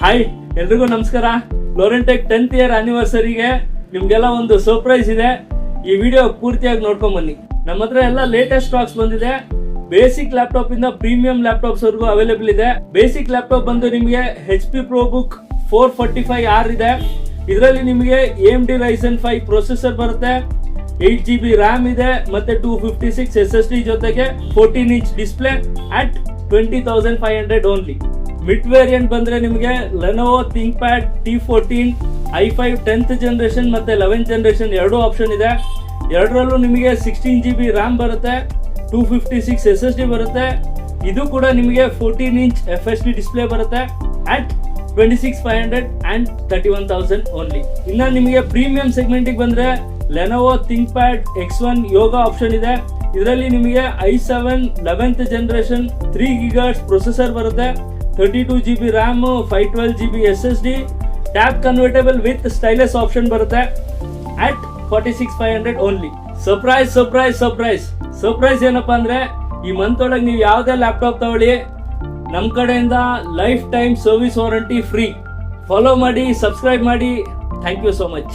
Hi ಎಲ್ರಿಗೂ ನಮಸ್ಕಾರ. ಲೋರೆಂಟೆಕ್ 10th year ಆನಿವರ್ಸರಿಗೆ ನಿಮ್ಗೆಲ್ಲ ಒಂದು ಸರ್ಪ್ರೈಸ್ ಇದೆ. ಈ ವಿಡಿಯೋ ಪೂರ್ತಿಯಾಗಿ ನೋಡ್ಕೊಂಡ್ ಬನ್ನಿ. ನಮ್ಮ ಹತ್ರ ಎಲ್ಲ ಲೇಟೆಸ್ಟ್ ಸ್ಟಾಕ್ಸ್ ಬಂದಿದೆ. ಬೇಸಿಕ್ ಲ್ಯಾಪ್ಟಾಪ್ ಇಂದ ಪ್ರೀಮಿಯಂ ಲ್ಯಾಪ್ಟಾಪ್ಸ್ ವರೆಗೂ ಅವೈಲೇಬಲ್ ಇದೆ. ಬೇಸಿಕ್ ಲ್ಯಾಪ್ಟಾಪ್ ಬಂದು ನಿಮಗೆ HP ProBook 445R ಇದೆ. ಇದರಲ್ಲಿ ನಿಮಗೆ AMD Ryzen 5 ಪ್ರೊಸೆಸರ್ ಬರುತ್ತೆ, 8GB RAM ಇದೆ, ಮತ್ತೆ 256 SSD ಜೊತೆಗೆ 14 inch display at 20,500 only. Mid variant ಬಂದ್ರೆ ನಿಮಗೆ Lenovo ThinkPad T14 i5 10th generation ಮತ್ತೆ 11th ಜನರೇಷನ್ ಎರಡು ಆಪ್ಷನ್ ಇದೆ. ಎರಡರಲ್ಲೂ ನಿಮಗೆ 16GB RAM ಬರುತ್ತೆ, 256 SSD ಬರುತ್ತೆ. ಇದು ಕೂಡ ನಿಮಗೆ 14 ಇಂಚ್ FHD ಡಿಸ್ಪ್ಲೇ ಬರುತ್ತೆ ಅಟ್ 26,500 and 31,000 ಓನ್ಲಿ. ಇನ್ನ ನಿಮಗೆ ಪ್ರೀಮಿಯಂ ಸೆಗ್ಮೆಂಟಿಗೆ ಬಂದ್ರೆ Lenovo ThinkPad X1 yoga option ಇದೆ. ಇದರಲ್ಲಿ ನಿಮಗೆ i7 11th generation 3 GHz processor ಬರುತ್ತೆ, 32GB RAM, 512GB SSD, tab convertible with stylus option ಬರುತ್ತೆ at 46,500 only. Surprise surprise surprise surprise ಏನಪ್ಪಾ ಅಂದ್ರೆ ಈ ಮಂತ್ ಒಳಗೆ ನೀವು ಯಾವುದೇ ಲ್ಯಾಪ್ಟಾಪ್ ತಗೊಳ್ಳಿ, ನಮ್ಮ ಕಡೆಯಿಂದ lifetime service warranty free. Follow ಮಾಡಿ, ಸಬ್ಸ್ಕ್ರೈಬ್ ಮಾಡಿ. Thank you so much.